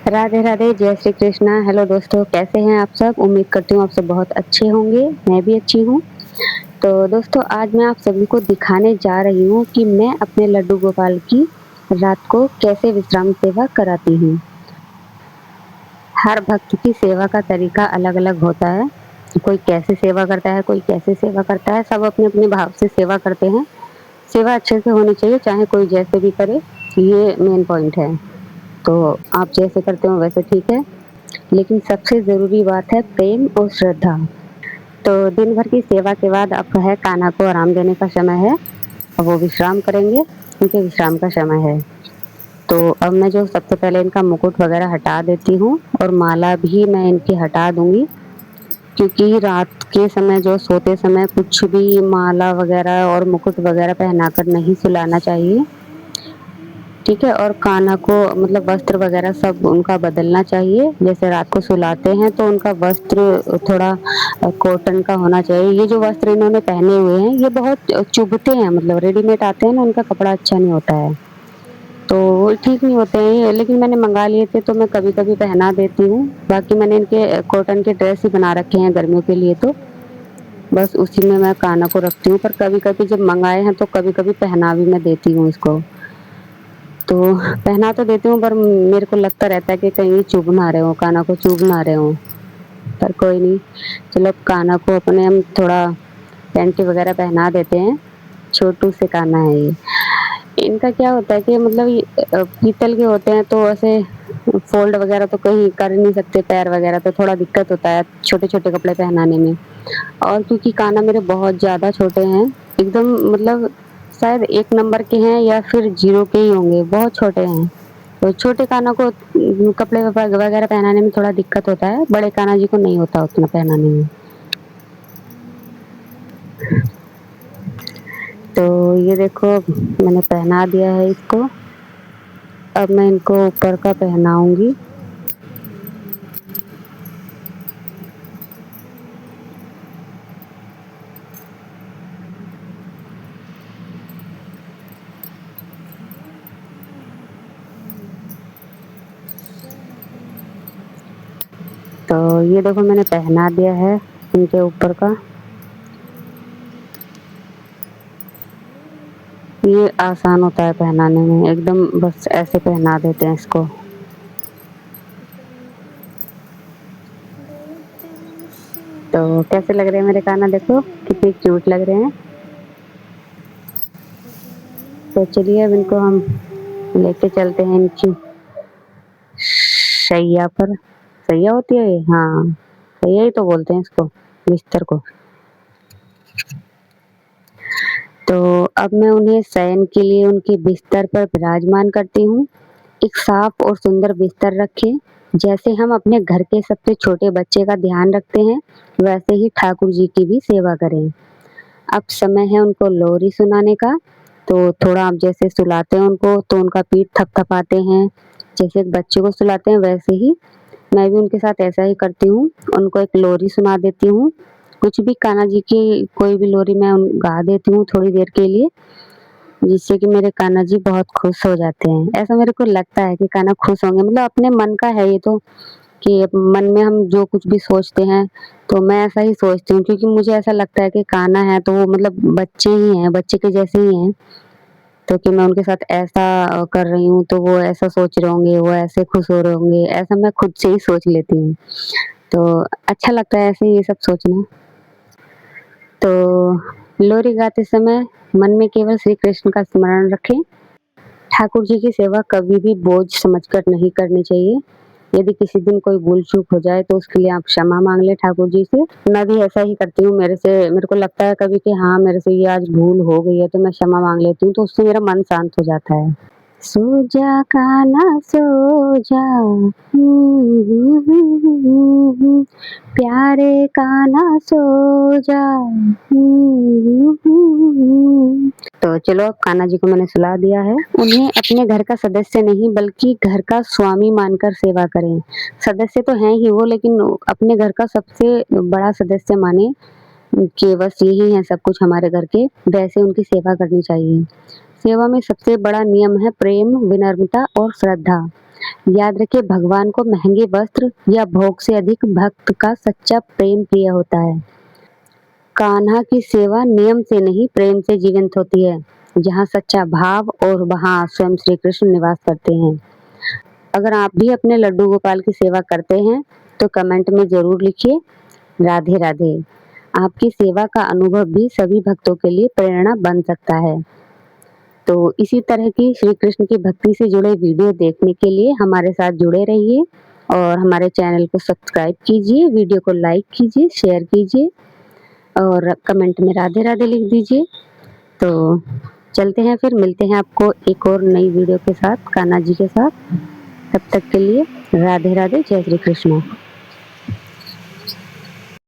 राधे राधे, जय श्री कृष्णा। हेलो दोस्तों, कैसे हैं आप सब? उम्मीद करती हूँ आप सब बहुत अच्छे होंगे, मैं भी अच्छी हूँ। तो दोस्तों, आज मैं आप सभी को दिखाने जा रही हूँ कि मैं अपने लड्डू गोपाल की रात को कैसे विश्राम सेवा कराती हूँ। हर भक्त की सेवा का तरीका अलग-अलग होता है। कोई कैसे सेवा करता है, कोई कैसे सेवा करता है, सब अपने-अपने भाव से सेवा करते हैं। सेवा अच्छे से होनी चाहिए, चाहे कोई जैसे भी करे, ये मेन पॉइंट है। तो आप जैसे करते हो वैसे ठीक है, लेकिन सबसे ज़रूरी बात है प्रेम और श्रद्धा। तो दिन भर की सेवा के बाद अब है कान्हा को आराम देने का समय है। अब वो विश्राम करेंगे, उनके विश्राम का समय है। तो अब मैं जो सबसे पहले इनका मुकुट वगैरह हटा देती हूँ और माला भी मैं इनकी हटा दूँगी, क्योंकि रात के समय जो सोते समय कुछ भी माला वगैरह और मुकुट वगैरह पहनाकर नहीं सुलाना चाहिए। ठीक है? और कान्हा को मतलब वस्त्र वगैरह सब उनका बदलना चाहिए। जैसे रात को सुलाते हैं तो उनका वस्त्र थोड़ा कॉटन का होना चाहिए। ये जो वस्त्र इन्होंने पहने हुए हैं, ये बहुत चुभते हैं, मतलब रेडीमेड आते हैं ना, उनका कपड़ा अच्छा नहीं होता है। तो वो ठीक नहीं होते हैं ये, लेकिन मैंने मँगा लिए थे तो मैं कभी-कभी पहना देती हूँ। बाकी मैंने इनके कॉटन के ड्रेस ही बना रखे हैं गर्मियों के लिए तो, बस उसी में मैं कान्हा को रखती हूँ। पर कभी-कभी जब मँगाए हैं तो कभी-कभी पहना भी मैं देती हूँ इसको। तो पहना तो देती हूँ, पर मेरे को लगता रहता है कि कहीं ये चुभ ना रहे हों, कान्हा को चुभ ना रहे हों। पर कोई नहीं, चलो अब कान्हा को अपने हम थोड़ा पैंटी वगैरह पहना देते हैं। छोटू से कान्हा है ये। इनका क्या होता है कि मतलब ये पीतल के होते हैं तो ऐसे फ़ोल्ड वगैरह तो कहीं कर नहीं सकते, पैर वगैरह तो थोड़ा दिक्कत होता है छोटे-छोटे कपड़े पहनाने में। और क्योंकि कान्हा मेरे बहुत ज़्यादा छोटे हैं, एकदम मतलब शायद 1 नंबर के हैं या फिर 0 के ही होंगे, बहुत छोटे हैं। तो छोटे कान्हा को कपड़े वगैरह पहनाने में थोड़ा दिक्कत होता है, बड़े कान्हा जी को नहीं होता उतना पहनाने में। तो ये देखो मैंने पहना दिया है इसको। अब मैं इनको ऊपर का पहनाऊँगी। तो ये देखो मैंने पहना दिया है इनके ऊपर का। ये आसान होता है पहनाने में, एकदम बस ऐसे पहना देते हैं इसको। तो कैसे लग रहे हैं मेरे कान्हा, देखो कितने क्यूट लग रहे हैं। तो चलिए अब इनको हम लेके चलते हैं इनकी शैया पर। शैया होती है ये? हाँ, शैया ही तो बोलते हैं इसको, बिस्तर को। तो अब मैं उन्हें शयन के लिए उनके बिस्तर पर विराजमान करती हूँ। एक साफ और सुंदर बिस्तर रखें। जैसे हम अपने घर के सबसे छोटे बच्चे का ध्यान रखते हैं, वैसे ही ठाकुर जी की भी सेवा करें। अब समय है उनको लोरी सुनाने का। तो थोड़ा आप जैसे सुलाते हैं उनको तो उनका पीठ थपथपाते हैं, जैसे एक बच्चे को सुलाते हैं वैसे ही मैं भी उनके साथ ऐसा ही करती हूँ। उनको एक लोरी सुना देती हूँ। कुछ भी कान्हा जी की कोई भी लोरी मैं गा देती हूँ थोड़ी देर के लिए, जिससे कि मेरे कान्हा जी बहुत खुश हो जाते हैं। ऐसा मेरे को लगता है कि कान्हा खुश होंगे, मतलब अपने मन का है ये तो, कि मन में हम जो कुछ भी सोचते हैं, तो मैं ऐसा ही सोचती हूँ, क्योंकि मुझे ऐसा लगता है कि कान्हा है तो वो मतलब बच्चे ही हैं, बच्चे के जैसे ही हैं। तो कि मैं उनके साथ ऐसा कर रही हूँ तो वो ऐसा सोच रहे होंगे, वो ऐसे खुश हो रहे होंगे, ऐसा मैं खुद से ही सोच लेती हूँ। तो अच्छा लगता है ऐसे ये सब सोचना। तो लोरी गाते समय मन में केवल श्री कृष्ण का स्मरण रखें। ठाकुर जी की सेवा कभी भी बोझ समझकर नहीं करनी चाहिए। यदि किसी दिन कोई भूल-चूक हो जाए तो उसके लिए आप क्षमा माँग लें ठाकुर जी से। मैं भी ऐसा ही करती हूँ, मेरे को लगता है कभी कि हाँ, मेरे से ये आज भूल हो गई है तो मैं क्षमा माँग लेती हूँ, तो उससे मेरा मन शांत हो जाता है। सो जा कान्हा सो जा, प्यारे कान्हा सो जा। तो चलो अब कान्हा जी को मैंने सुला दिया है। उन्हें अपने घर का सदस्य नहीं बल्कि घर का स्वामी मानकर सेवा करें। सदस्य तो हैं ही वो, लेकिन अपने घर का सबसे बड़ा सदस्य माने कि बस यही है सब कुछ हमारे घर के, वैसे उनकी सेवा करनी चाहिए। सेवा में सबसे बड़ा नियम है प्रेम, विनम्रता और श्रद्धा। याद रखिए, भगवान को महँगे वस्त्र या भोग से अधिक भक्त का सच्चा प्रेम प्रिय होता है। कान्हा की सेवा नियम से नहीं, प्रेम से जीवंत होती है। जहाँ सच्चा भाव और वहाँ स्वयं श्री कृष्ण निवास करते हैं। अगर आप भी अपने लड्डू गोपाल की सेवा करते हैं, तो कमेंट में ज़रूर लिखिए, राधे राधे। आपकी सेवा का अनुभव भी सभी भक्तों के लिए प्रेरणा बन सकता है। तो इसी तरह की श्री कृष्ण की भक्ति से जुड़े वीडियो देखने के लिए हमारे साथ जुड़े रहिए और हमारे चैनल को सब्सक्राइब कीजिए, वीडियो को लाइक कीजिए, शेयर कीजिए और कमेंट में राधे राधे लिख दीजिए। तो चलते हैं, फिर मिलते हैं आपको एक और नई वीडियो के साथ, कान्हा जी के साथ। तब तक के लिए राधे राधे, जय श्री कृष्ण।